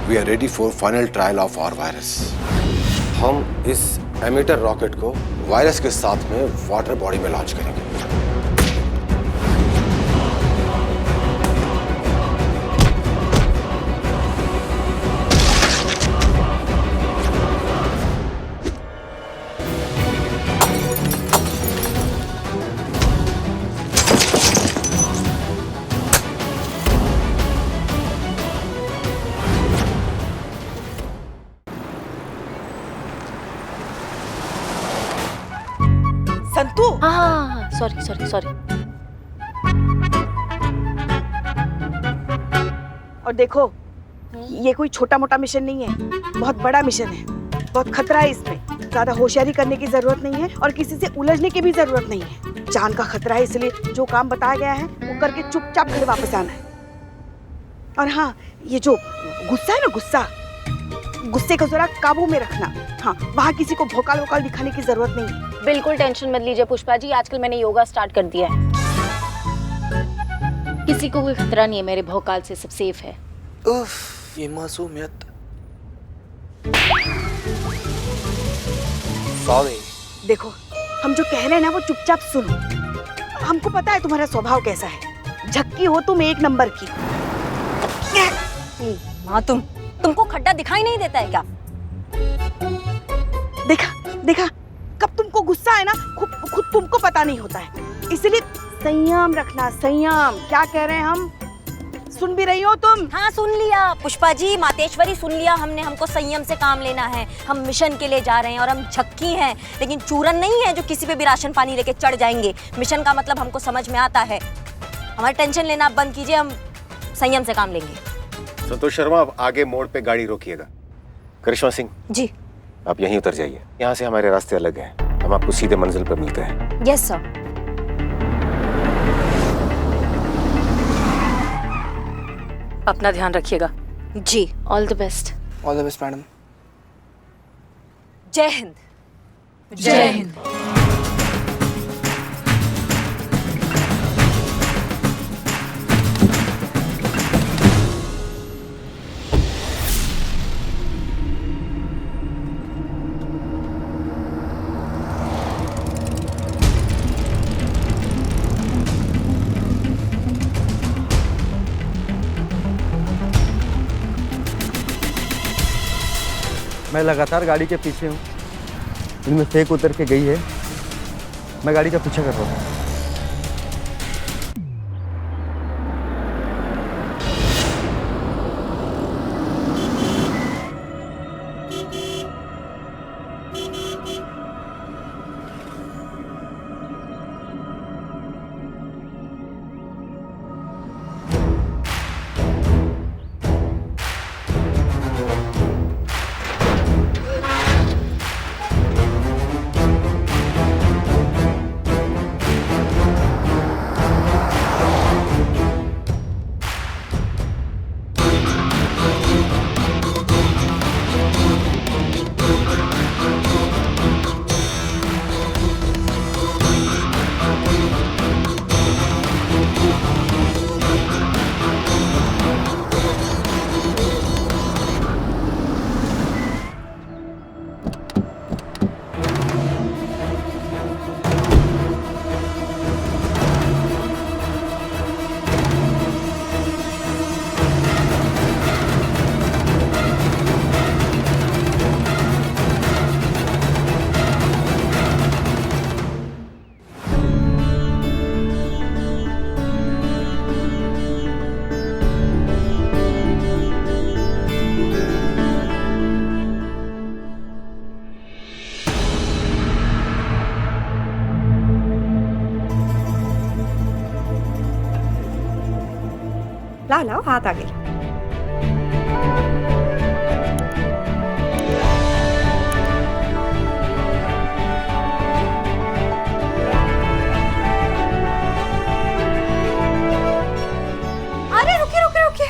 We are ready for final trial of our virus. हम इस emitter rocket को virus के साथ में वाटर बॉडी में लॉन्च करेंगे। संतू, हाँ, सॉरी सॉरी सॉरी। और देखो, ये कोई छोटा मोटा मिशन नहीं है, बहुत बड़ा मिशन है। बहुत खतरा है इसमें। ज्यादा होशियारी करने की जरूरत नहीं है और किसी से उलझने की भी जरूरत नहीं है। जान का खतरा है, इसलिए जो काम बताया गया है वो करके चुपचाप घर वापस आना है। और हाँ, ये जो गुस्सा है ना, गुस्से को जरा काबू में रखना। हाँ, वहाँ किसी को भौकाल वोकाल दिखाने की जरूरत नहीं है। बिल्कुल टेंशन मत लीजिए पुष्पा जी, आजकल मैंने योगा स्टार्ट कर दिया है। किसी को कोई खतरा नहीं है, मेरे भौकाल से सब सेफ है। उफ, ये मासूमियत। सॉरी। देखो, हम जो कह रहे हैं ना वो चुपचाप सुनो। हमको पता है तुम्हारा स्वभाव कैसा है। झक्की हो तुम एक नंबर की। माँ, तुमको खड्डा दिखाई नहीं देता है क्या? देखा, कब तुमको गुस्सा है ना, खुद तुमको पता नहीं होता है। इसलिए संयम रखना, संयम। क्या कह रहे हैं हम? सुन भी रही हो तुम? हाँ, सुन लिया पुष्पा जी, मातेश्वरी सुन लिया हमने। हमको संयम से काम लेना है। हम मिशन के लिए जा रहे हैं और हम झक्की हैं, लेकिन चूरन नहीं है जो किसी पे भी राशन पानी लेके चढ़ जाएंगे। मिशन का मतलब हमको समझ में आता है। हमारी टेंशन लेना आप बंद कीजिए, हम संयम से काम लेंगे। संतोष शर्मा, आप आगे मोड़ पे गाड़ी रोकिएगा। करिश्मा सिंह जी। आप यहीं उतर जाइए। यहाँ से हमारे रास्ते अलग हैं। हम आपको सीधे मंजिल पर मिलते हैं। Yes sir. अपना ध्यान रखिएगा जी। All the best. All the best madam. जय हिंद। जय हिंद। मैं लगातार गाड़ी के पीछे हूँ। इनमें से एक उतर के गई है। मैं गाड़ी का पीछा कर रहा हूँ। लाओ हाथ आगे। अरे रुकिए।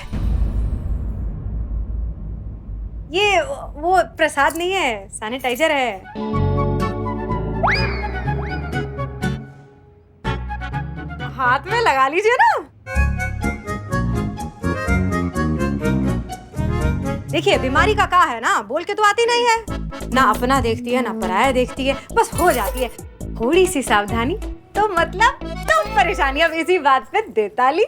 ये वो प्रसाद नहीं है, सैनिटाइजर है। हाथ में लगा लीजिए ना। देखिए बीमारी का है ना, बोल के तो आती नहीं है, ना अपना देखती है ना पराया देखती है, बस हो जाती है। थोड़ी सी सावधानी तो मतलब तो परेशानी। अब इसी बात पे देताली।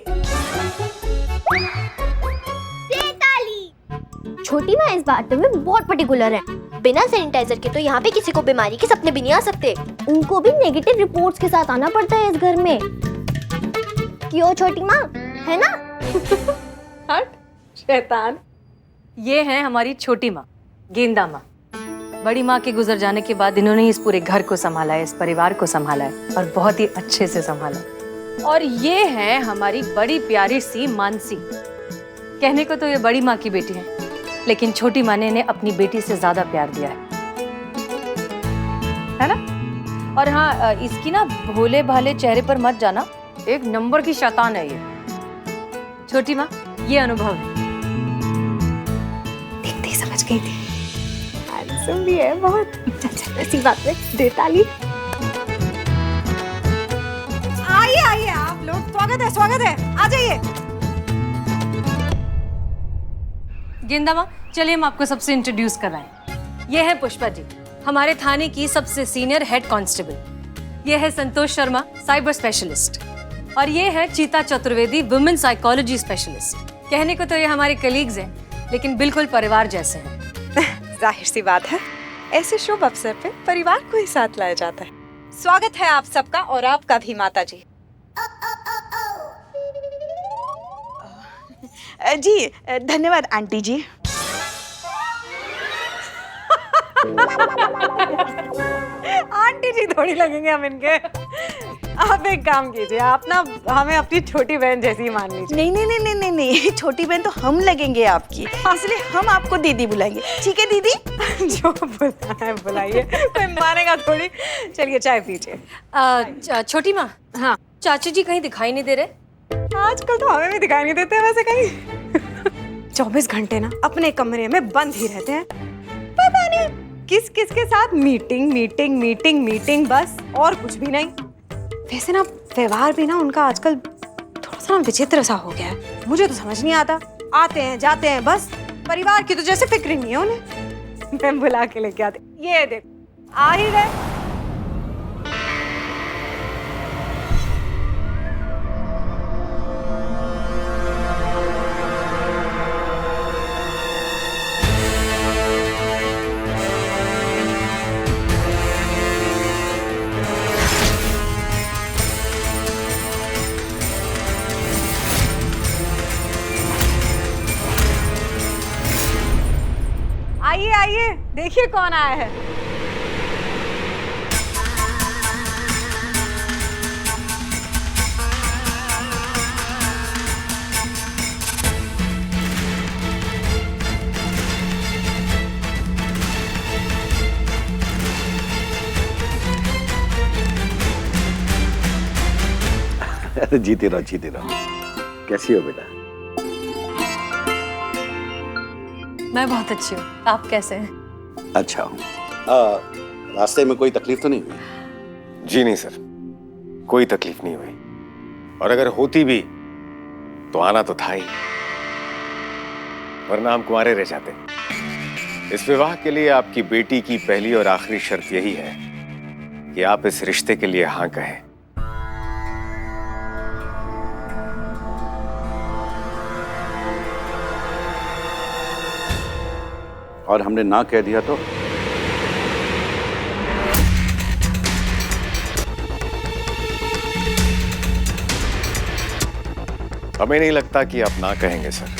छोटी माँ इस बात में बहुत पर्टिकुलर है। बिना सैनिटाइजर के तो यहाँ पे किसी को बीमारी के सपने भी नहीं आ सकते। उनको भी नेगेटिव रिपोर्ट्स के साथ आना पड़ता है इस घर में। क्यों छोटी माँ, है ना? हट शैतान। ये है हमारी छोटी माँ, गेंदा माँ। बड़ी माँ के गुजर जाने के बाद इन्होंने इस पूरे घर को संभाला है, इस परिवार को संभाला है और बहुत ही अच्छे से संभाला है। और ये है हमारी बड़ी प्यारी सी मानसी। कहने को तो ये बड़ी माँ की बेटी है, लेकिन छोटी माँ ने इन्हें अपनी बेटी से ज्यादा प्यार दिया है ना? और हाँ, इसकी ना भोले भाले चेहरे पर मत जाना, एक नंबर की शैतान है ये। छोटी माँ, ये अनुभव है। देखते ही समझ गई थी, हैंडसम भी है बहुत। चल ऐसी बात में देताली। आइए आइए आप लोग, स्वागत है, आ जाइए। गेंदा माँ, चलिए हम आपको सबसे इंट्रोड्यूस कराएं। ये है पुष्पा जी, हमारे थाने की सबसे सीनियर हेड कांस्टेबल। ये है संतोष शर्मा, साइबर स्पेशलिस्ट। और ये है चीता चतुर्वेदी, वुमेन साइकोलॉजी स्पेशलिस्ट। कहने को तो ये हमारे कलीग्स हैं, लेकिन बिल्कुल परिवार जैसे हैं। जाहिर सी बात है, ऐसे शुभ अवसर पे परिवार को ही साथ लाया जाता है। स्वागत है आप सबका, और आपका भी माता जी। जी धन्यवाद आंटी जी। आंटी जी थोड़ी लगेंगे हम इनके। आप एक काम कीजिए, आप ना हमें अपनी छोटी बहन जैसी ही मान लीजिए। नहीं नहीं नहीं नहीं नहीं नहीं, छोटी बहन तो हम लगेंगे आपकी, इसलिए हम आपको दीदी बुलाएंगे। ठीक है दीदी? जो बुलाना है बुलाइए, कोई मानेगा थोड़ी। चलिए चाय पीजिए। छोटी माँ, हाँ चाची जी कहीं दिखाई नहीं दे रहे? आजकल तो हमें भी दिखाई नहीं देते वैसे कहीं। 24 घंटे ना अपने कमरे में बंद ही रहते हैं। पता नहीं किस किस के साथ मीटिंग मीटिंग मीटिंग मीटिंग, बस और कुछ भी नहीं। वैसे ना व्यवहार भी ना उनका आजकल थोड़ा सा विचित्र सा हो गया है। मुझे तो समझ नहीं आता, आते हैं जाते हैं बस, परिवार की तो जैसे फिक्र ही नहीं है उन्हें। मैं बुला के लेके आते, ये देख आ ही गए। आइए आइए, देखिए कौन आया है। अरे जीते रहो जीते रहो। कैसी हो बेटा? मैं बहुत अच्छी हूँ, आप कैसे हैं? अच्छा हूँ। रास्ते में कोई तकलीफ तो नहीं हुई? जी नहीं सर, कोई तकलीफ नहीं हुई, और अगर होती भी तो आना तो था ही, वरना हम कुंवारे रह जाते। इस विवाह के लिए आपकी बेटी की पहली और आखिरी शर्त यही है कि आप इस रिश्ते के लिए हाँ कहें। और हमने ना कह दिया तो? हमें नहीं लगता कि आप ना कहेंगे सर।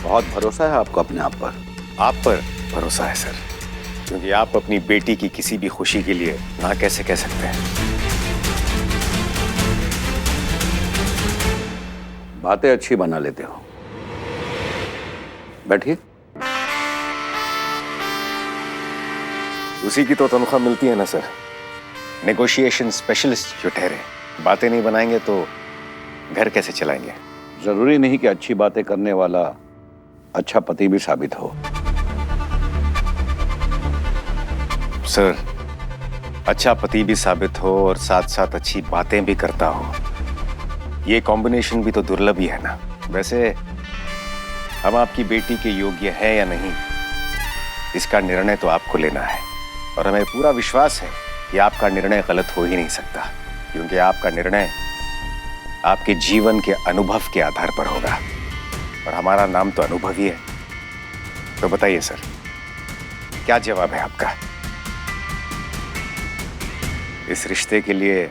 बहुत भरोसा है आपको अपने आप पर? आप पर भरोसा है सर, क्योंकि आप अपनी बेटी की किसी भी खुशी के लिए ना कैसे कह सकते हैं। बातें अच्छी बना लेते हो। बैठिए। उसी की तो तनख्वाह मिलती है ना सर, नेगोशिएशन स्पेशलिस्ट जो ठहरे। बातें नहीं बनाएंगे तो घर कैसे चलाएंगे? जरूरी नहीं कि अच्छी बातें करने वाला अच्छा पति भी साबित हो। सर, अच्छा पति भी साबित हो और साथ साथ अच्छी बातें भी करता हो, ये कॉम्बिनेशन भी तो दुर्लभ ही है ना। वैसे हम आपकी बेटी के योग्य है या नहीं, इसका निर्णय तो आपको लेना है। और हमें पूरा विश्वास है कि आपका निर्णय गलत हो ही नहीं सकता, क्योंकि आपका निर्णय आपके जीवन के अनुभव के आधार पर होगा, और हमारा नाम तो अनुभव ही है। तो बताइए सर, क्या जवाब है आपका? इस रिश्ते के लिए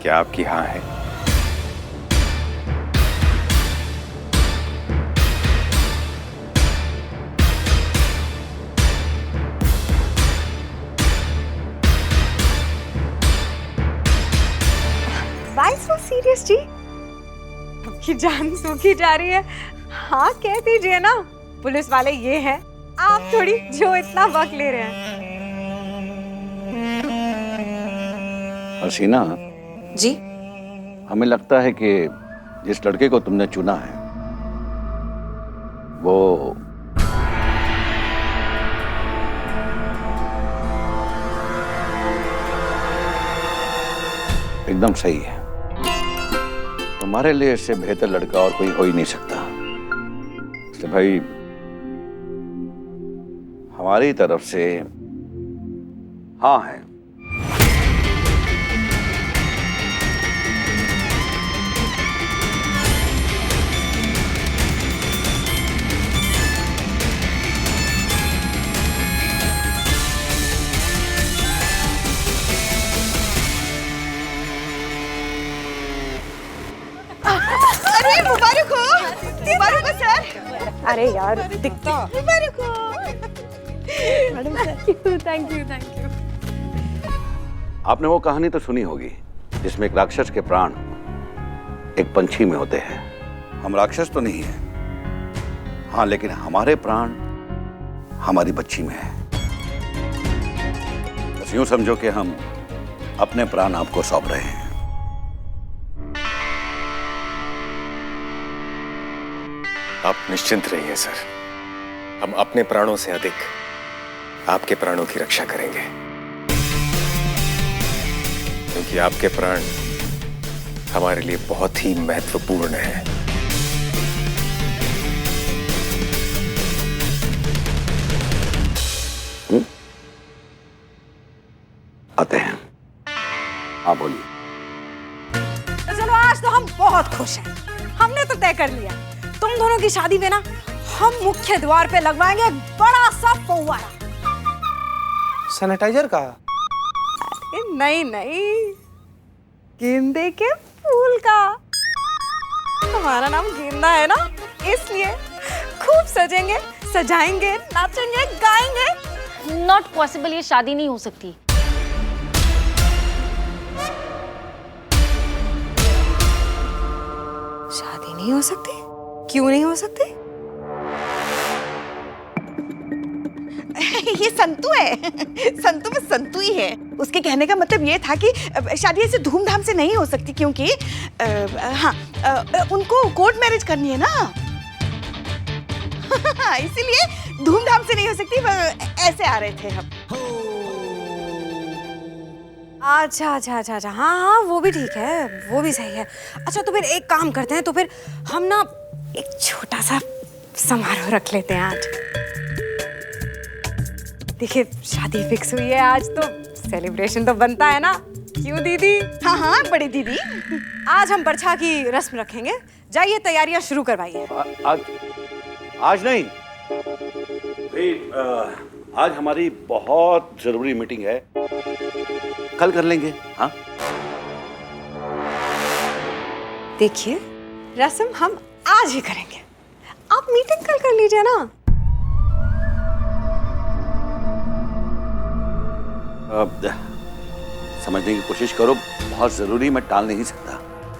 क्या आपकी हाँ है? Why so serious जी? आपकी जान सूखी जा रही है। हाँ कह दीजिए ना, पुलिस वाले ये हैं, आप थोड़ी जो इतना वक्त ले रहे हैं। हसीना जी? हमें लगता है कि जिस लड़के को तुमने चुना है वो एकदम सही है। तुम्हारे लिए इससे बेहतर लड़का और कोई हो ही नहीं सकता। इसलिए भाई हमारी तरफ से हाँ है। अरे मुबारक हो सर। अरे यार दिखता। मुबारक हो मैडम सर। Thank you. आपने वो कहानी तो सुनी होगी जिसमें एक राक्षस के प्राण एक पंछी में होते हैं। हम राक्षस तो नहीं हैं, हाँ, लेकिन हमारे प्राण हमारी बच्ची में है। बस यूं समझो कि हम अपने प्राण आपको सौंप रहे हैं। आप निश्चिंत रहिए सर, हम अपने प्राणों से अधिक आपके प्राणों की रक्षा करेंगे, क्योंकि आपके प्राण हमारे लिए बहुत ही महत्वपूर्ण है। आते हैं। हाँ बोलिए। तो चलो आज तो हम बहुत खुश हैं। हमने तो तय कर लिया, तुम दोनों की शादी में ना हम मुख्य द्वार पे लगवाएंगे एक बड़ा सा फव्वारा। सैनिटाइजर का? नहीं, गेंदे के फूल का। हमारा नाम गेंदा है ना, इसलिए खूब सजेंगे, सजाएंगे, नाचेंगे, गाएंगे। नॉट पॉसिबल, ये शादी नहीं हो सकती। शादी नहीं हो सकती? क्यों नहीं हो सकती? ये संतू है। संतू में संतू ही है। उसके कहने का मतलब ये था कि शादी ऐसे धूमधाम से नहीं हो सकती, क्योंकि उनको कोर्ट मैरिज करनी है ना। इसीलिए धूमधाम से नहीं हो सकती। ऐसे आ रहे थे हम। अच्छा। हाँ वो भी ठीक है, वो भी सही है। अच्छा तो फिर एक काम करते हैं, तो फिर हम ना एक छोटा सा समारोह रख लेते हैं आज। देखिए शादी फिक्स हुई है आज, तो सेलिब्रेशन तो बनता है ना, क्यों दीदी? हाँ बड़ी दीदी। आज हम बरछा की रस्म रखेंगे। जाइए तैयारियां शुरू करवाइए। आज नहीं भाई, आज हमारी बहुत जरूरी मीटिंग है, कल कर लेंगे। हाँ देखिए रस्म हम आज ही करेंगे, आप मीटिंग कल कर लीजिए ना। समझने की कोशिश करो, बहुत जरूरी, मैं टाल नहीं सकता।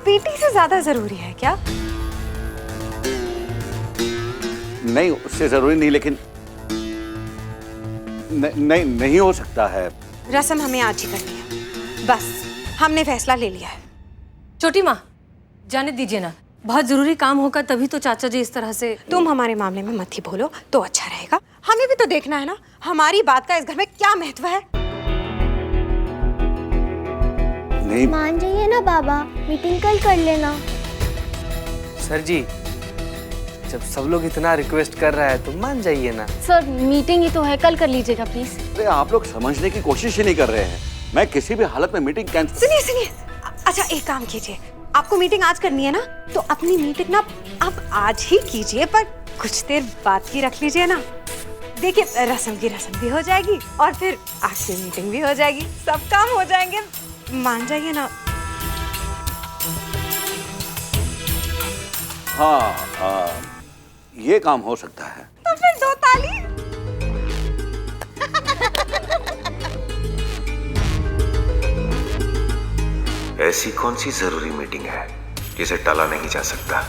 बेटी से ज्यादा जरूरी है क्या? नहीं, उससे जरूरी नहीं, लेकिन नहीं हो सकता है। रस्म हमें आज ही करनी है, बस हमने फैसला ले लिया है। छोटी माँ जाने दीजिए ना, बहुत जरूरी काम होगा तभी तो चाचा जी इस तरह से। तुम हमारे मामले में मत ही बोलो तो अच्छा रहेगा। हमें भी तो देखना है ना हमारी बात का इस घर में क्या महत्व है। नहीं मान जाइए ना बाबा, मीटिंग कल कर लेना। सर जी जब सब लोग इतना रिक्वेस्ट कर रहा है तो मान जाइए ना। सर मीटिंग ही तो है, कल कर लीजिएगा प्लीज। अरे आप लोग समझने की कोशिश ही नहीं कर रहे हैं। मैं किसी भी हालत में मीटिंग कैंसिल। सुनिए सुनिए, अच्छा एक काम कीजिए, आपको मीटिंग आज करनी है ना, तो अपनी मीटिंग ना आप आज ही कीजिए, पर कुछ देर बाद की रख लीजिए ना। देखिए रस्म की रस्म भी हो जाएगी और फिर आज की मीटिंग भी हो जाएगी, सब काम हो जाएंगे, मान जाइए ना। हाँ, ये काम हो सकता है। तो फिर 2 ताली। ऐसी कौन सी जरूरी मीटिंग है जिसे टाला नहीं जा सकता?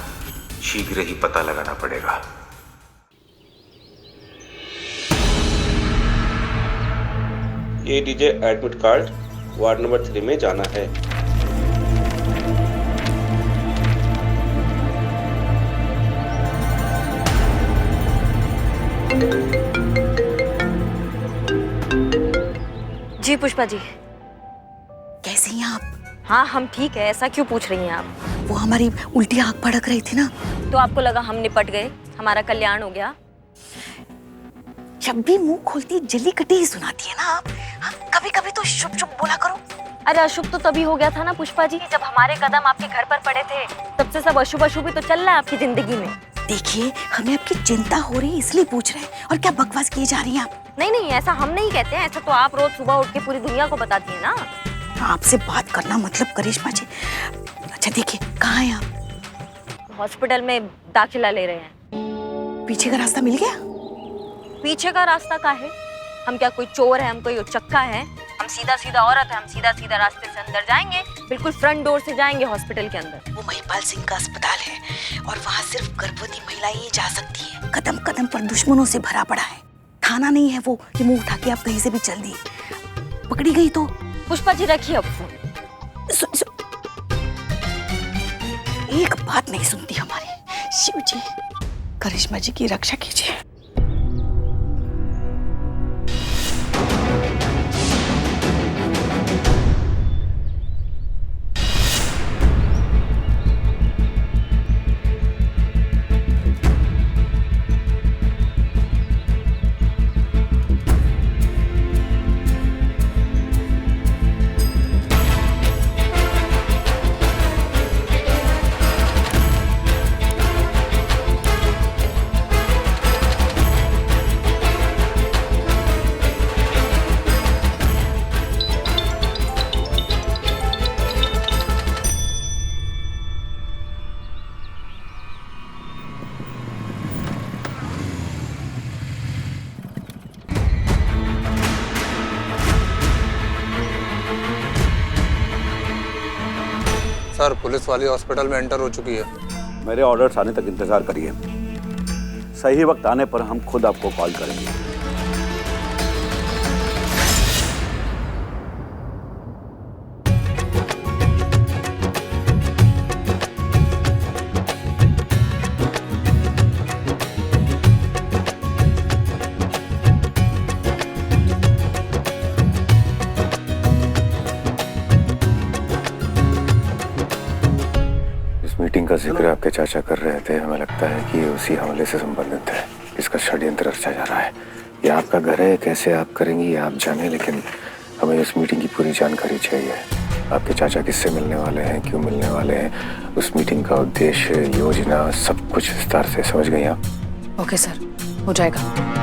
शीघ्र ही पता लगाना पड़ेगा। ये लीजिए एडमिट कार्ड, वार्ड नंबर 3 में जाना है। जी पुष्पा जी। कैसे हैं आप? हाँ हम ठीक है, ऐसा क्यों पूछ रही हैं आप? वो हमारी उल्टी आंख भड़क रही थी ना, तो आपको लगा हम निपट गए, हमारा कल्याण हो गया? जब भी मुंह खोलती जली कटी ही सुनाती है ना आप। कभी कभी तो शुभ शुभ बोला करो। अरे अशुभ तो तभी हो गया था ना पुष्पा जी, जब हमारे कदम आपके घर पर पड़े थे, तब से सब अशुभ अशुभ ही तो चल रहा है आपकी जिंदगी में। देखिए हमें आपकी चिंता हो रही है इसलिए पूछ रहे हैं, और क्या बकवास किए जा रही हैं आप? नहीं नहीं, ऐसा हम नहीं कहते हैं, ऐसा तो आप रोज सुबह उठ के पूरी दुनिया को बताती है ना। आपसे बात करना मतलब करिश्मा जी। अच्छा देखिए कहाँ हैं आप? हॉस्पिटल में दाखिला ले रहे हैं। पीछे का रास्ता मिल गया? पीछे का रास्ता का है? हम क्या कोई चोर है, हम कोई उचक्का है? हम सीधा सीधा औरत है, हम सीधा सीधा रास्ते से अंदर जाएंगे, बिल्कुल फ्रंट डोर से जाएंगे हॉस्पिटल के अंदर। वो महिपाल सिंह का अस्पताल है और वहाँ सिर्फ गर्भवती महिलाएं ही जा सकती है। कदम कदम पर दुश्मनों से भरा पड़ा है। थाना नहीं है वो कि मुंह उठा के आप कहीं से भी चल दी। पकड़ी गई तो पुष्पा जी रखिए अब फोन। एक बात नहीं सुनती हमारी। शिव जी करिश्मा जी की रक्षा कीजिए। सर पुलिस वाली हॉस्पिटल में एंटर हो चुकी है। मेरे ऑर्डर्स आने तक इंतजार करिए, सही वक्त आने पर हम खुद आपको कॉल करेंगे। मीटिंग का जिक्र आपके चाचा कर रहे थे, हमें लगता है कि ये उसी हमले से संबंधित है। इसका षड्यंत्र रचा जा रहा है। ये आपका घर है, कैसे आप करेंगी ये आप जाने, लेकिन हमें इस मीटिंग की पूरी जानकारी चाहिए। आपके चाचा किससे मिलने वाले हैं, क्यों मिलने वाले हैं, उस मीटिंग का उद्देश्य, योजना, सब कुछ विस्तार से समझ गई आप? ओके सर, हो जाएगा।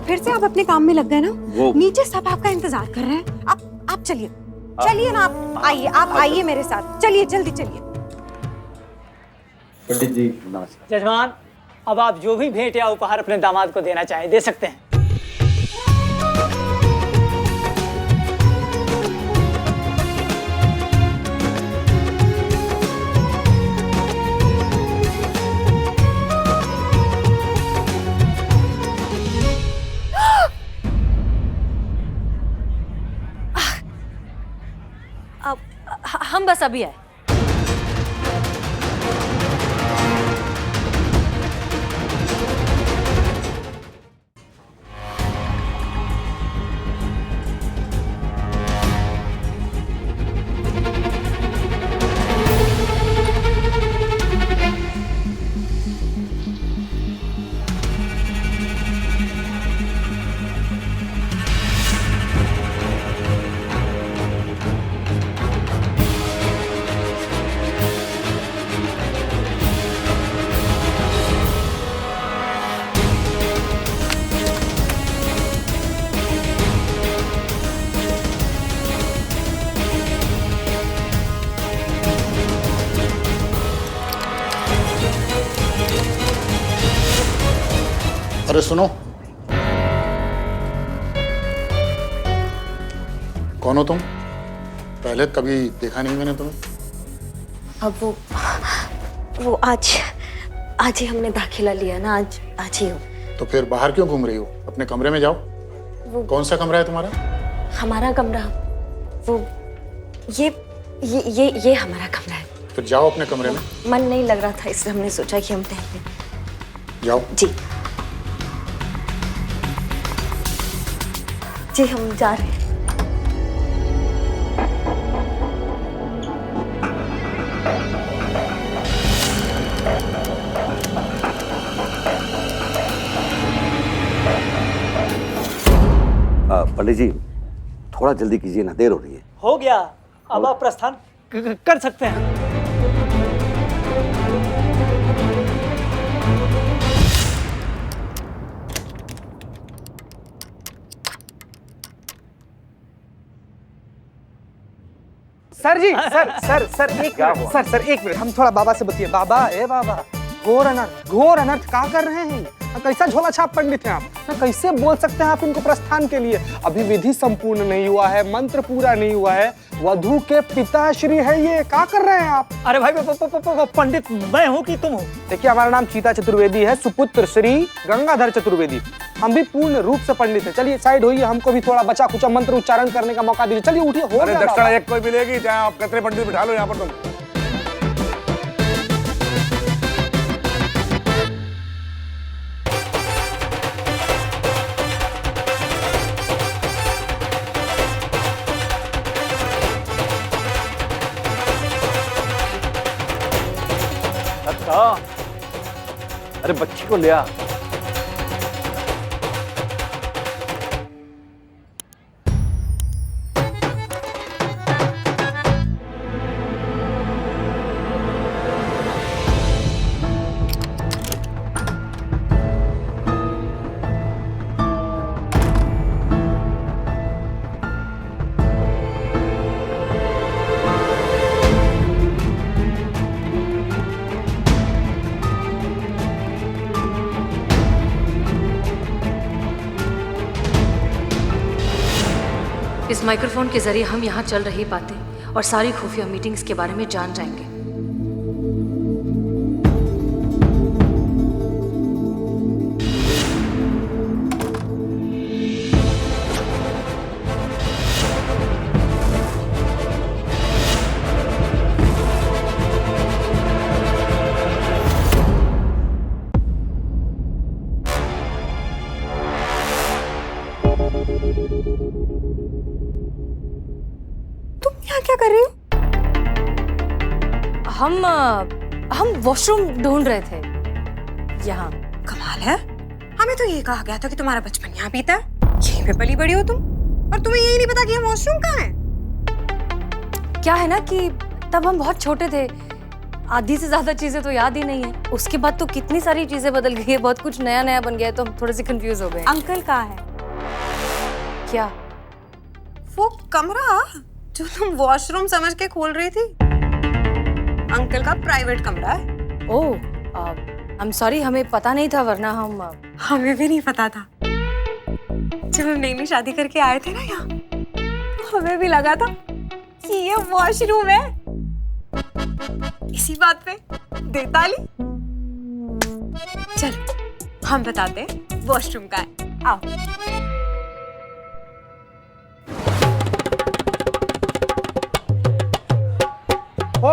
फिर से आप अपने काम में लग गए ना। वो नीचे सब आपका इंतजार कर रहे हैं। आप चलिए चलिए ना, आप आइए मेरे साथ, चलिए जल्दी चलिए। पंडित जी जजमान, अब आप जो भी भेंट या उपहार अपने दामाद को देना चाहें दे सकते हैं। हम बस अभी आए। अरे सुनो, कौन हो तुम? पहले कभी देखा नहीं मैंने तुम्हें। अब वो आज ही हमने दाखिला लिया ना, आज ही हो। तो फिर बाहर क्यों घूम रही हो? अपने कमरे में जाओ। कौन सा कमरा है तुम्हारा? हमारा कमरा, वो ये हमारा कमरा है। फिर जाओ अपने कमरे में। मन नहीं लग रहा था, इसलिए हमने सोचा कि हम टहलें। जाओ। जी हम जा रहे हैं। पंडित जी, थोड़ा जल्दी कीजिए ना, देर हो रही है। हो गया, अब आप प्रस्थान कर सकते हैं। सर जी, सर एक मिनट, सर एक मिनट, हम थोड़ा बाबा से बतिए। बाबा, ए बाबा, घोर अनर्थ क्या कर रहे हैं? कैसा झोला छाप पंडित हैं आप? कैसे बोल सकते हैं आप इनको प्रस्थान के लिए? अभी विधि संपूर्ण नहीं हुआ है, मंत्र पूरा नहीं हुआ है, वधू के पिताश्री है ये, क्या कर रहे हैं आप? अरे भाई पंडित मैं हूँ कि तुम हो? देखिए, हमारा नाम चीता चतुर्वेदी है, सुपुत्र श्री गंगाधर चतुर्वेदी। हम भी पूर्ण रूप से पंडित हैं। चलिए साइड होइए, हमको भी थोड़ा बचा खुचा मंत्र उच्चारण करने का मौका दीजिए। चलिए उठिए। अरे दक्षिणा एक कोई मिलेगी, चाहे आप कितने पंडित बिठा लो यहाँ पर तुम। अरे बच्ची को ले आ। इस माइक्रोफोन के जरिए हम यहाँ चल रही बातें और सारी खुफिया मीटिंग्स के बारे में जान जाएंगे। क्या कर रही हो? हम वॉशरूम ढूंढ रहे थे यहाँ। कमाल है, हमें तो ये कहा गया था कि तुम्हारा बचपन यहाँ बीता है, यहीं पे पली बड़ी हो तुम, और तुम्हें यही नहीं पता कि हम वॉशरूम कहाँ है। क्या है ना कि तब हम बहुत छोटे थे, आधी से ज्यादा चीजें तो याद ही नहीं है। उसके बाद तो कितनी सारी चीजें बदल गई है, बहुत कुछ नया नया बन गया है, तो हम थोड़े से कंफ्यूज हो गए। अंकल कहाँ है? क्या? वो कमरा जो तुम वॉशरूम समझ के खोल रही थी, अंकल का प्राइवेट कमरा है। ओह, आई एम सॉरी, हमें पता नहीं था, वरना हमें भी नहीं पता था। जब हम नई शादी करके आए थे ना यहाँ, हमें भी लगा था कि ये वॉशरूम है। इसी बात पे दे ताली। चलो हम बताते हैं वॉशरूम का है, आओ।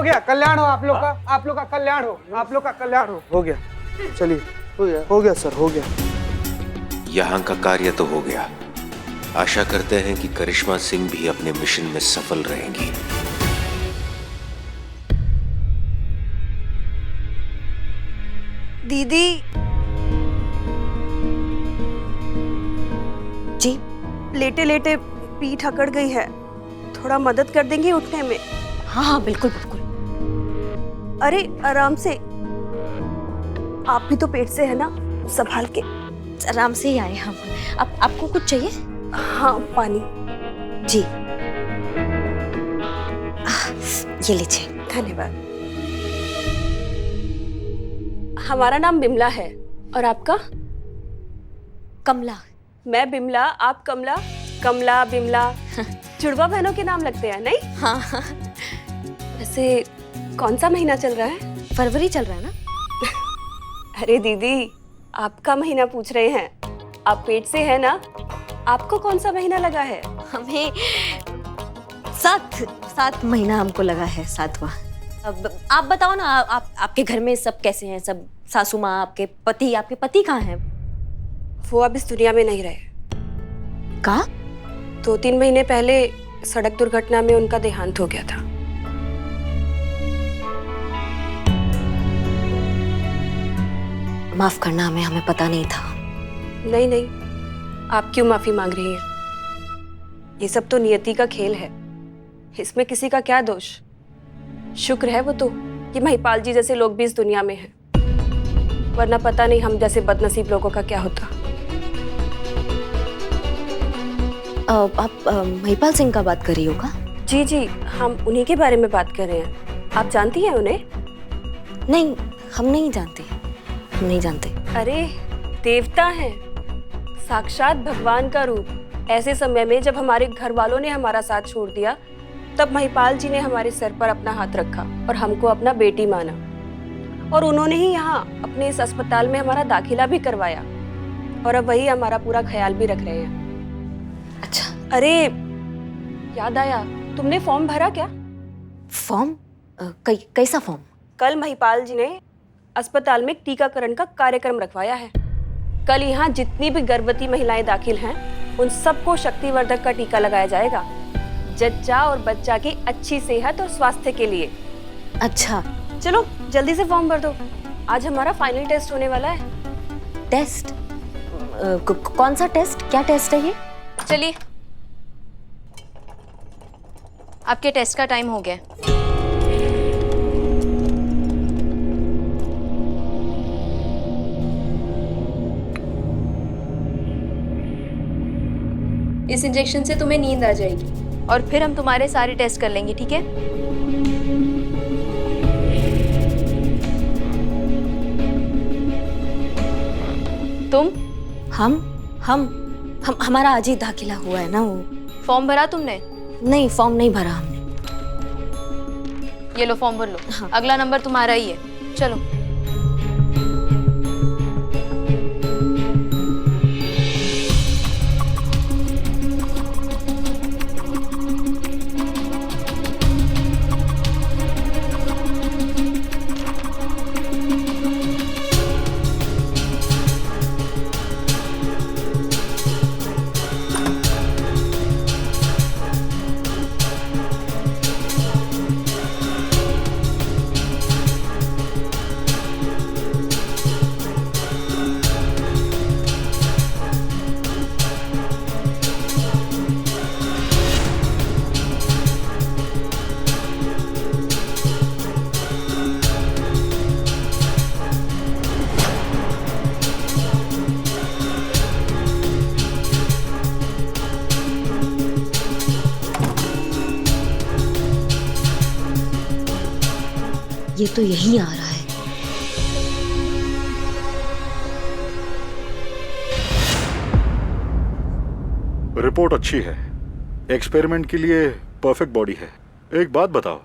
गया, कल्याण हो आप लोग का, आप लोग का कल्याण हो, आप लोग का कल्याण हो गया। चलिए, हो गया सर, हो गया। यहाँ का कार्य तो हो गया। आशा करते हैं कि करिश्मा सिंह भी अपने मिशन में सफल रहेंगी। दीदी जी लेटे लेटे पीठ अकड़ गई है, थोड़ा मदद कर देंगी उठने में? हाँ हाँ बिल्कुल बिल्कुल। अरे आराम से, आप भी तो पेट से है ना, संभाल के। आराम से ही आए हम। आपको कुछ चाहिए? हाँ पानी। जी ये लीजिए। धन्यवाद। हमारा नाम बिमला है, और आपका? कमला। मैं बिमला, आप कमला। कमला बिमला जुड़वा बहनों के नाम लगते हैं नहीं? हाँ। वैसे कौन सा महीना चल रहा है? फरवरी चल रहा है ना। अरे दीदी, आपका महीना पूछ रहे हैं, आप पेट से है ना? आपको कौन सा महीना लगा है? हमें सात महीना हमको लगा है, 7वां। अब आप बताओ ना, आपके घर में सब कैसे हैं? सब सासू माँ, आपके पति कहाँ हैं? वो अब इस दुनिया में नहीं रहे। कहाँ? 2-3 महीने पहले सड़क दुर्घटना में उनका देहांत हो गया था। माफ करना, हमें पता नहीं था। नहीं, आप क्यों माफी मांग रही हैं? ये सब तो नियति का खेल है, इसमें किसी का क्या दोष? शुक्र है वो तो कि महिपाल जी जैसे लोग भी इस दुनिया में हैं, वरना पता नहीं हम जैसे बदनसीब लोगों का क्या होता। आप महिपाल सिंह का बात कर रही होगा? जी, हम उन्हीं के बारे में बात कर रहे हैं। आप जानती हैं उन्हें? नहीं, हम नहीं जानते। अरे देवता हैं, साक्षात भगवान का रूप। ऐसे समय में जब हमारे घर वालों ने हमारा साथ छोड़ दिया, तब महिपाल जी ने हमारे सर पर अपना हाथ रखा और हमको अपना बेटी माना, और उन्होंने ही यहाँ अपने इस अस्पताल में हमारा दाखिला भी करवाया, और अब वही हमारा पूरा ख्याल भी रख रहे हैं। अच्छा। अरे याद आया, तुमने फॉर्म भरा क्या? फॉर्म? कैसा फॉर्म? कल महिपाल जी ने अस्पताल में टीकाकरण का कार्यक्रम रखवाया है। कल यहाँ जितनी भी गर्भवती महिलाएं दाखिल हैं, उन सबको शक्तिवर्धक का टीका लगाया जाएगा, जच्चा और बच्चा की अच्छी सेहत और स्वास्थ्य के लिए। अच्छा, चलो जल्दी से फॉर्म भर दो, आज हमारा फाइनल टेस्ट होने वाला है। टेस्ट? कौन सा टेस्ट? क्या टेस्ट है ये? चलिए, आपके टेस्ट का टाइम हो गया। इस इंजेक्शन से तुम्हें नींद आ जाएगी, और फिर हम तुम्हारे सारे टेस्ट कर लेंगे, ठीक है? तुम? हम हमारा आज ही दाखिला हुआ है ना। वो फॉर्म भरा तुमने? नहीं, फॉर्म नहीं भरा हमने। ये लो फॉर्म भर लो। हाँ। अगला नंबर तुम्हारा ही है, चलो। ये तो यही आ रहा है। रिपोर्ट अच्छी है, एक्सपेरिमेंट के लिए परफेक्ट बॉडी है। एक बात बताओ,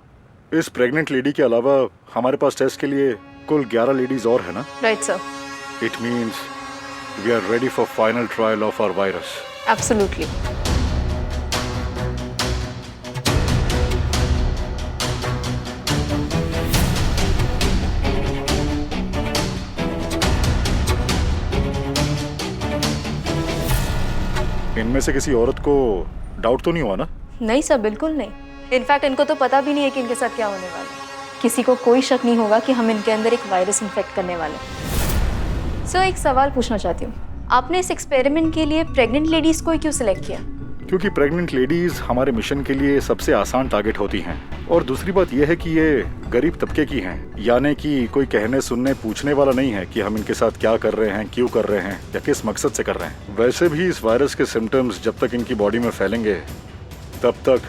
इस प्रेग्नेंट लेडी के अलावा हमारे पास टेस्ट के लिए कुल 11 लेडीज और है ना? Right sir. It means we are ready for final trial of our virus. Absolutely. इनमें से किसी औरत को डाउट तो नहीं हुआ ना? नहीं सर, बिल्कुल नहीं। इनफैक्ट इनको तो पता भी नहीं है कि इनके साथ क्या होने वाला है। किसी को कोई शक नहीं होगा कि हम इनके अंदर एक वायरस इन्फेक्ट करने वाले हैं। सर, एक सवाल पूछना चाहती हूँ, आपने इस एक्सपेरिमेंट के लिए प्रेग्नेंट लेडीज को ही क्यों सिलेक्ट किया? क्योंकि प्रेग्नेंट लेडीज हमारे मिशन के लिए सबसे आसान टारगेट होती हैं। और दूसरी बात यह है कि ये गरीब तबके की हैं, यानी कि कोई कहने सुनने पूछने वाला नहीं है कि हम इनके साथ क्या कर रहे हैं, क्यों कर रहे हैं या किस मकसद से कर रहे हैं। वैसे भी इस वायरस के सिम्टम्स जब तक इनकी बॉडी में फैलेंगे तब तक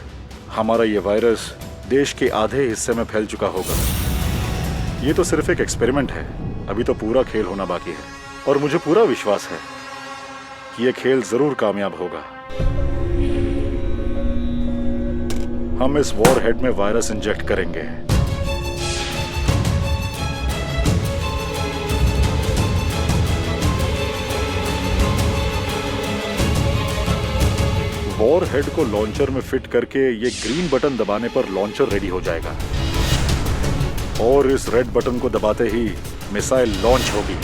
हमारा ये वायरस देश के आधे हिस्से में फैल चुका होगा। ये तो सिर्फ एक एक्सपेरिमेंट है, अभी तो पूरा खेल होना बाकी है। और मुझे पूरा विश्वास है कि ये खेल जरूर कामयाब होगा। हम इस वॉर हेड में वायरस इंजेक्ट करेंगे। वॉर हेड को लॉन्चर में फिट करके ये ग्रीन बटन दबाने पर लॉन्चर रेडी हो जाएगा और इस रेड बटन को दबाते ही मिसाइल लॉन्च होगी।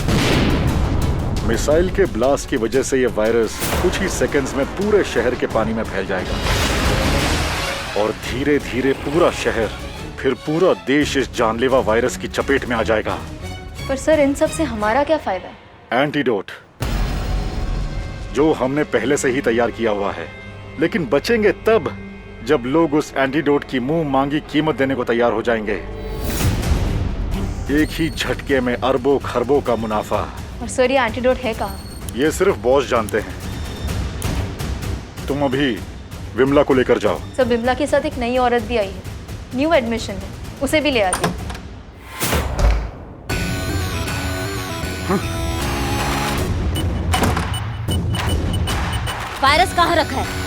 मिसाइल के ब्लास्ट की वजह से ये वायरस कुछ ही सेकंड्स में पूरे शहर के पानी में फैल जाएगा और धीरे धीरे पूरा शहर, फिर पूरा देश इस जानलेवा वायरस की चपेट में आ जाएगा। पर सर, इन सब से हमारा क्या फायदा है? एंटीडोट, जो हमने पहले से ही तैयार किया हुआ है, लेकिन बचेंगे तब जब लोग उस एंटीडोट की मुंह मांगी कीमत देने को तैयार हो जाएंगे। एक ही झटके में अरबों खरबों का मुनाफा। और सर, ये एंटीडोट है कहाँ? ये सिर्फ बॉस जानते हैं। तुम अभी विमला को लेकर जाओ। सर, विमला के साथ एक नई औरत भी आई है, न्यू एडमिशन है, उसे भी ले आती हूँ। वायरस कहाँ रखा है?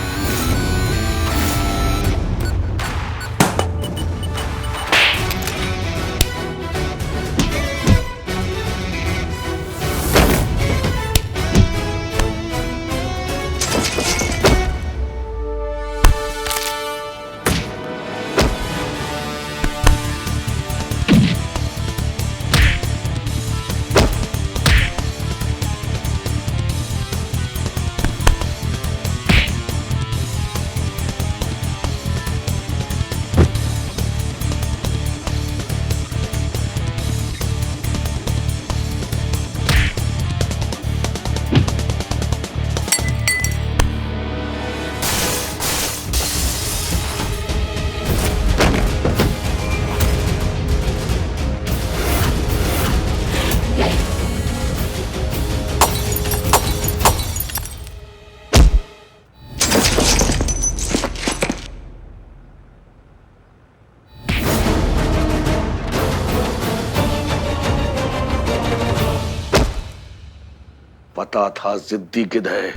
पता था जिद्दी गिद्ध है,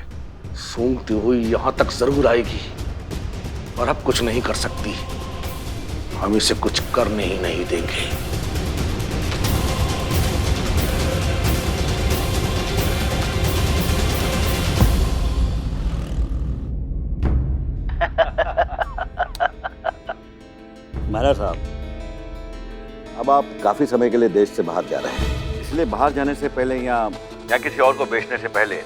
सूंघती हुई यहां तक जरूर आएगी, पर अब कुछ नहीं कर सकती। हम इसे कुछ करने ही नहीं देंगे। महाराज साहब, अब आप काफी समय के लिए देश से बाहर जा रहे हैं, इसलिए बाहर जाने से पहले या किसी और को बेचने से पहले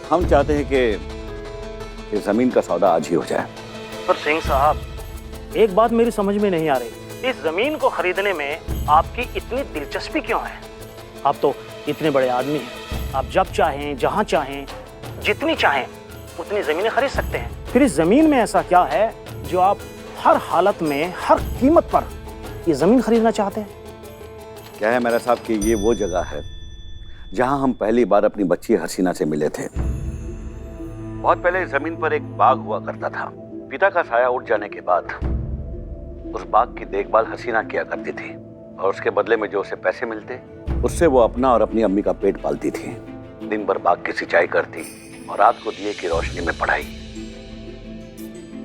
हम चाहते हैं कि जमीन का सौदा आज ही हो जाए। पर सिंह साहब, एक बात मेरी समझ में नहीं आ रही, इस जमीन को खरीदने में आपकी इतनी दिलचस्पी क्यों है? आप तो इतने बड़े आदमी हैं, आप जब चाहें, जहां चाहें, जितनी चाहें उतनी जमीनें खरीद सकते हैं। फिर इस जमीन में ऐसा क्या है जो आप हर हालत में, हर कीमत पर ये जमीन खरीदना चाहते हैं? क्या है मेरा साहब कि ये वो जगह है जहां हम पहली बार अपनी बच्ची हसीना से मिले थे। बहुत पहले इस जमीन पर एक बाग हुआ करता था। पिता का साया उठ जाने के बाद उस बाग की देखभाल हसीना किया करती थी और उसके बदले में जो उसे पैसे मिलते उससे वो अपना और अपनी अम्मी का पेट पालती थी। दिन भर बाग की सिंचाई करती और रात को दिए की रोशनी में पढ़ाई।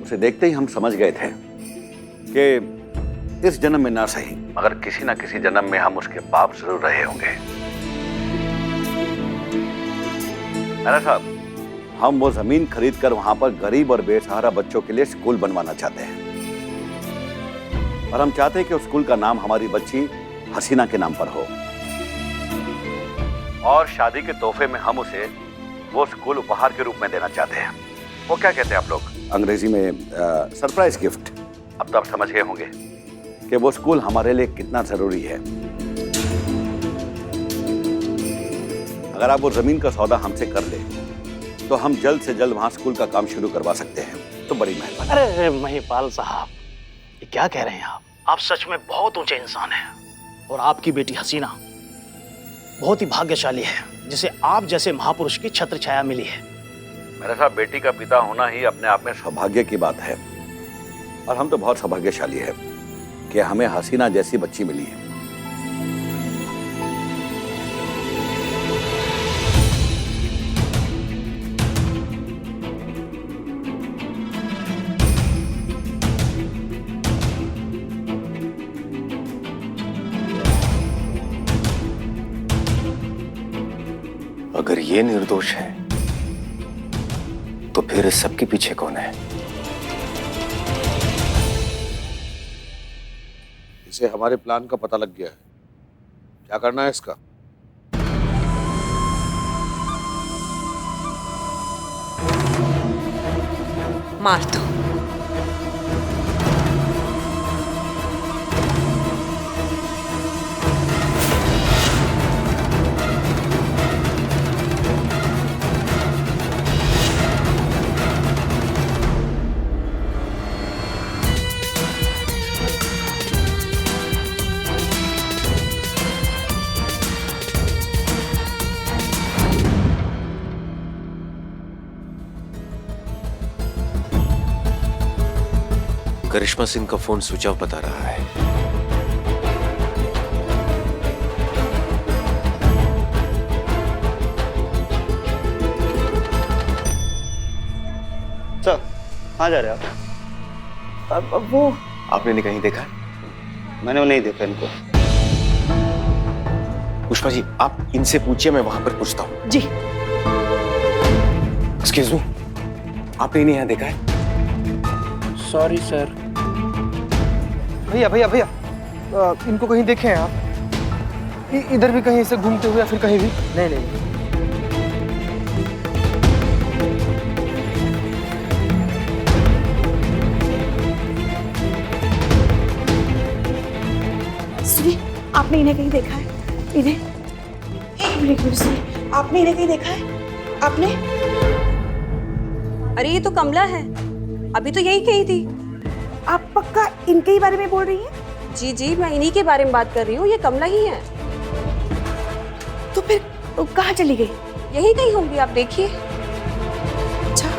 उसे देखते ही हम समझ गए थे कि इस जन्म में ना सही मगर किसी ना किसी जन्म में हम उसके बाप जरूर रहे होंगे। मेरा साहब, हम वो जमीन खरीदकर वहां पर गरीब और बेसहारा बच्चों के लिए स्कूल बनवाना चाहते हैं और हम चाहते हैं कि उस स्कूल का नाम हमारी बच्ची हसीना के नाम पर हो और शादी के तोहफे में हम उसे वो स्कूल उपहार के रूप में देना चाहते हैं। वो क्या कहते हैं आप लोग अंग्रेजी में सरप्राइज गिफ्ट। अब तो आप समझ गए होंगे कि वो स्कूल हमारे लिए कितना जरूरी है। अगर आप वो जमीन का सौदा हमसे कर ले तो हम जल्द से जल्द वहां स्कूल का काम शुरू करवा सकते हैं। तो बड़ी मेहरबानी। अरे महिपाल साहब, ये क्या कह रहे हैं आप सच में बहुत ऊंचे इंसान हैं। और आपकी बेटी हसीना बहुत ही भाग्यशाली है जिसे आप जैसे महापुरुष की छत्र छाया मिली है। मेरे साहब, बेटी का पिता होना ही अपने आप में सौभाग्य की बात है और हम तो बहुत सौभाग्यशाली है कि हमें हसीना जैसी बच्ची मिली है। अगर ये निर्दोष है तो फिर इस सबके पीछे कौन है? इसे हमारे प्लान का पता लग गया है। क्या करना है इसका? मार दो। करिश्मा सिंह का फोन स्विच ऑफ बता रहा है। सर, कहाँ जा रहे हैं आप? वो आपने कहीं देखा? मैंने वो नहीं देखा इनको। पुष्पा जी, आप इनसे पूछिए, मैं वहां पर पूछता हूँ। जी। एक्सक्यूज मी, आपने इन्हें यहाँ देखा है? Sorry sir. भैया भैया भैया, इनको कहीं देखे हैं आप? इधर भी कहीं से घूमते हुए या फिर कहीं भी? नहीं नहीं। सुनिए, आपने इन्हें कहीं देखा है? इन्हें एक मिनट सुनिए, आपने इन्हें कहीं देखा है? आपने? अरे ये तो कमला है, अभी तो यही कही थी। आप पक्का इनके ही बारे में बोल रही हैं? जी जी, मैं इन्हीं के बारे में बात कर रही हूँ, ये कमला ही है। तो फिर कहाँ चली गई? यही कहीं होंगी, आप देखिए। अच्छा।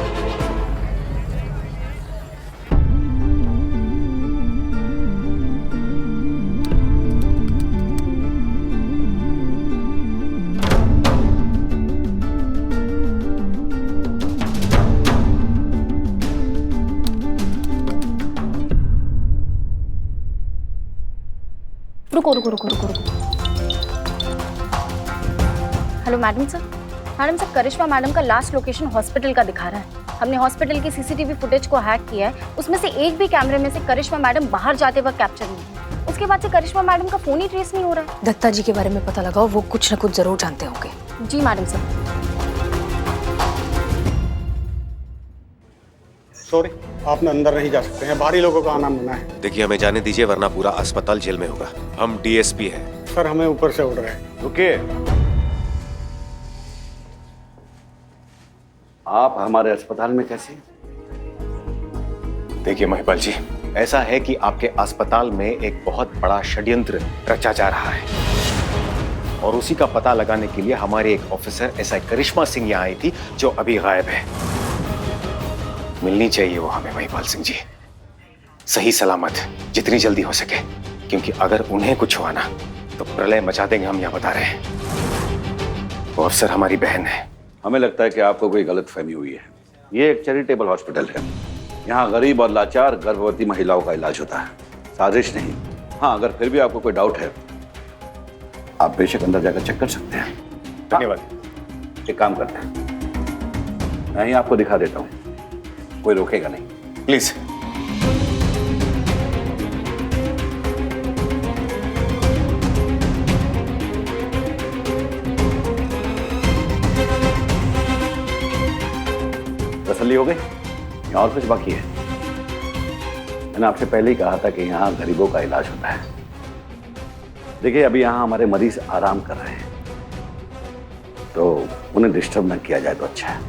रुको रुको रुको रुको रुको। Hello madam sir. Madam sir, Karishma madam का लास्ट लोकेशन हॉस्पिटल का दिखा रहा है। हमने हॉस्पिटल की सीसीटीवी फुटेज को हैक किया है, उसमें से एक भी कैमरे में से करिश्मा मैडम बाहर जाते वक्त कैप्चर नहीं है। उसके बाद से करिश्मा मैडम का फोन ही ट्रेस नहीं हो रहा है। दत्ता जी के बारे में पता लगाओ, वो कुछ न कुछ जरूर जानते होंगे। जी मैडम सर। सॉरी, आप अंदर नहीं जा सकते हैं, बाहरी लोगों का आना मना है। देखिए, हमें जाने दीजिए वरना पूरा अस्पताल जेल में होगा। हम डीएसपी हैं। सर, हमें ऊपर से ऑर्डर है। रुकिए, आप हमारे अस्पताल में कैसे? देखिए महिपाल जी, ऐसा है कि आपके अस्पताल में एक बहुत बड़ा षड्यंत्र रचा जा रहा है और उसी का पता लगाने के लिए हमारे एक ऑफिसर एसआई करिश्मा सिंह यहाँ आई थी, जो अभी गायब है। मिलनी चाहिए वो हमें महिपाल सिंह जी, सही सलामत, जितनी जल्दी हो सके, क्योंकि अगर उन्हें कुछ हुआ ना तो प्रलय मचा देंगे, हम यहाँ बता रहे हैं। वो अफसर हमारी बहन है। हमें लगता है कि आपको कोई गलत फहमी हुई है। ये एक चैरिटेबल हॉस्पिटल है, यहाँ गरीब और लाचार गर्भवती महिलाओं का इलाज होता है, साजिश नहीं। हाँ, अगर फिर भी आपको कोई डाउट है, आप बेशक अंदर जाकर चेक कर सकते हैं। धन्यवाद। एक काम करते हैं, मैं ही आपको दिखा देता हूँ, कोई रोकेगा नहीं। प्लीज। तसल्ली हो गई? या और कुछ बाकी है? मैंने आपसे पहले ही कहा था कि यहाँ गरीबों का इलाज होता है। देखिए, अभी यहाँ हमारे मरीज आराम कर रहे हैं, तो उन्हें डिस्टर्ब न किया जाए तो अच्छा है।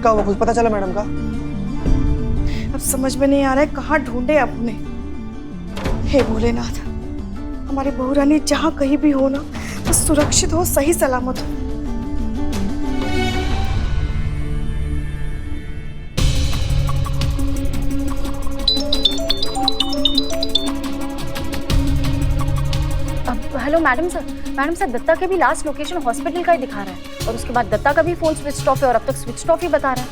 क्या हुआ, कुछ पता चला मैडम का? अब समझ में नहीं आ रहा है कहाँ ढूंढे अब उन्हें। हे भोलेनाथ, हमारी बहू रानी जहाँ कहीं भी हो ना, बस सुरक्षित हो, सही सलामत हो। हेलो मैडम सर, दत्ता के भी लास्ट लोकेशन हॉस्पिटल का ही दिखा रहा है और उसके बाद दत्ता का भी फोन स्विच ऑफ है और अब तक स्विच ऑफ ही बता रहा है।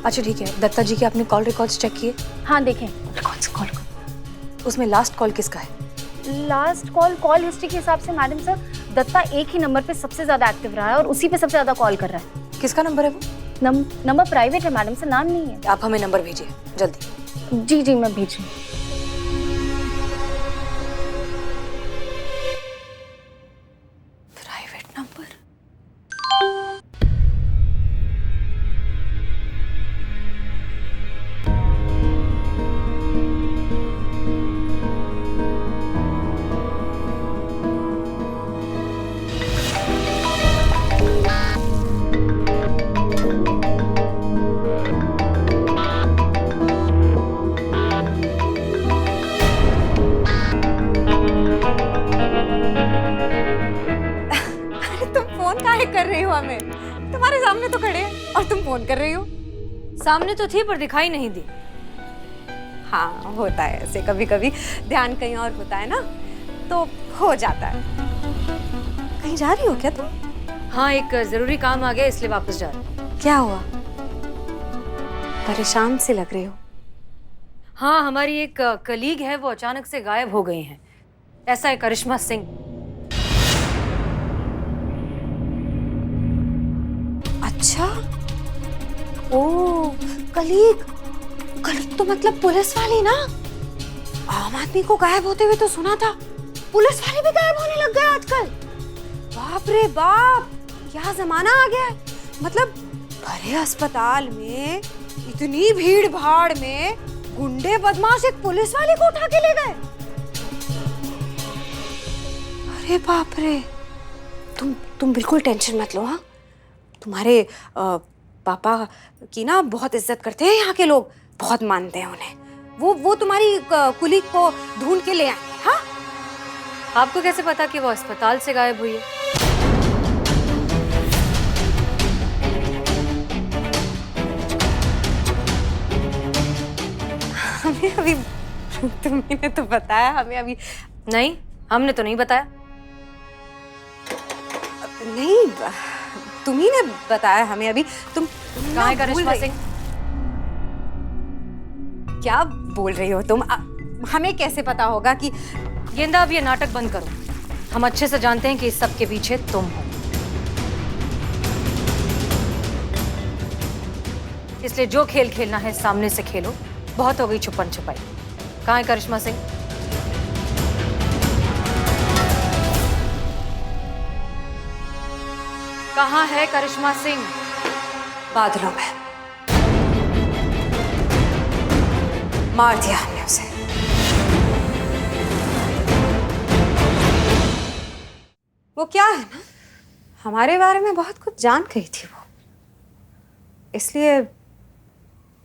अच्छा ठीक है, दत्ता जी के आपने कॉल रिकॉर्ड्स चेक किए? हाँ देखें। रिकॉर्ड्स कॉल, उसमें लास्ट कॉल किसका है? लास्ट कॉल हिस्ट्री के हिसाब से मैडम सर, दत्ता एक ही नंबर पे सबसे ज्यादा एक्टिव रहा है और उसी पे सबसे ज्यादा कॉल कर रहा है। किसका नंबर है वो? नंबर प्राइवेट है मैडम सर, नाम नहीं है। आप हमें नंबर भेजिए जल्दी। जी मैं भेज रही हूँ। Private number? कर रही हो हमें? तुम्हारे सामने तो खड़े हैं और तुम फोन कर रही हो। सामने तो थी पर दिखाई नहीं दी। हाँ होता है ऐसे, कभी कभी ध्यान कहीं और होता है ना, तो हो जाता है। कहीं जा रही हो क्या तुम? हाँ, एक जरूरी काम आ गया इसलिए वापस जा रही हूँ। क्या हुआ? परेशान सी लग रही हो। हाँ, हमारी एक कलीग है, वो अचानक से गायब हो गई हैं। ऐसा है करिश्मा सिंह। अच्छा, ओ कलीग तो मतलब पुलिस वाली ना? आम आदमी को गायब होते हुए तो सुना था, पुलिस वाले भी गायब होने लग गए आजकल। बाप रे बाप, क्या जमाना आ गया है। मतलब भरे अस्पताल में इतनी भीड़ भाड़ में गुंडे बदमाश एक पुलिस वाले को उठा के ले गए। अरे बाप रे, तुम बिल्कुल टेंशन मत लो। हाँ, तुम्हारे पापा की ना बहुत इज्जत करते हैं यहाँ के लोग, बहुत मानते हैं उन्हें। वो तुम्हारी कुलीग को ढूंढ के ले आएंगे। हाँ, आपको कैसे पता कि वो अस्पताल से गायब हुई है? हमें अभी तुमने तो बताया, हमें अभी नहीं, हमने तो नहीं बताया। नहीं, तुम्ही ने बताया हमें अभी। तुम कहाँ है करिश्मा सिंह? क्या बोल रही हो तुम? हमें कैसे पता होगा कि? गेंदा, अब ये नाटक बंद करो। हम अच्छे से जानते हैं कि इस सब के पीछे तुम हो, इसलिए जो खेल खेलना है सामने से खेलो। बहुत हो गई छुपन छुपाई। कहाँ है करिश्मा सिंह? कहाँ है करिश्मा सिंह? बादलों में। मार दिया हमने उसे। वो क्या है ना, हमारे बारे में बहुत कुछ जान गई थी वो, इसलिए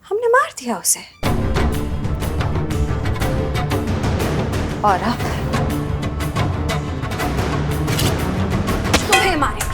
हमने मार दिया उसे। और अब तुम्हें मारेंगे।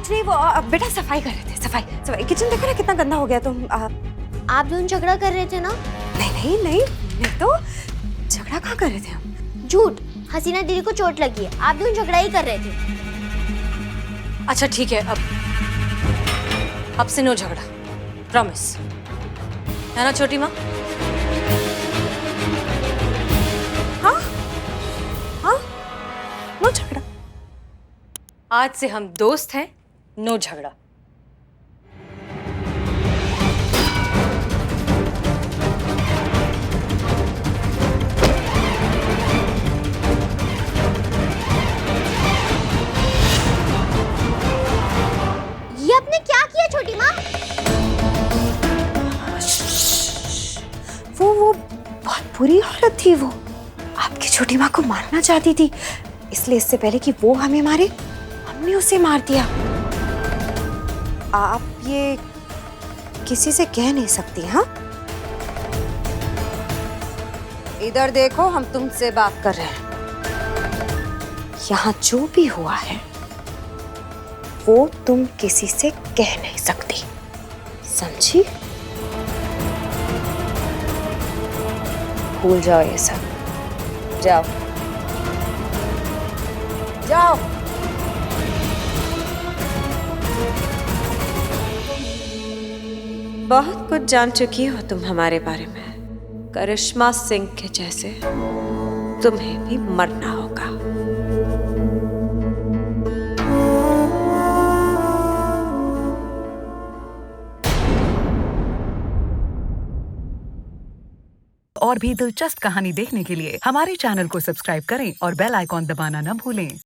कुछ नहीं, वो बेटा सफाई कर रहे थे, सफाई। किचन देखो ना कितना गंदा हो गया। तुम आप दोनों झगड़ा कर रहे थे ना? नहीं तो झगड़ा कहाँ कर रहे थे हम? झूठ, हसीना दीदी को चोट लगी है, आप दोनों झगड़ा ही कर रहे थे। अच्छा ठीक है, अब से नो झगड़ा, प्रॉमिस, है ना छोटी माँ? हाँ, नो झगड़ा। आज से हम दोस्त हैं, नो झगड़ा। ये आपने क्या किया छोटी माँ? वो बहुत बुरी औरत थी। वो आपकी छोटी माँ को मारना चाहती थी, इसलिए इससे पहले कि वो हमें मारे हमने उसे मार दिया। आप ये किसी से कह नहीं सकती। हाँ, इधर देखो, हम तुमसे बात कर रहे हैं। यहाँ जो भी हुआ है वो तुम किसी से कह नहीं सकती, समझी? भूल जाओ ये सब, जाओ जाओ। बहुत कुछ जान चुकी हो तुम हमारे बारे में, करिश्मा सिंह के जैसे तुम्हें भी मरना होगा। और भी दिलचस्प कहानी देखने के लिए हमारे चैनल को सब्सक्राइब करें और बेल आइकॉन दबाना न भूलें।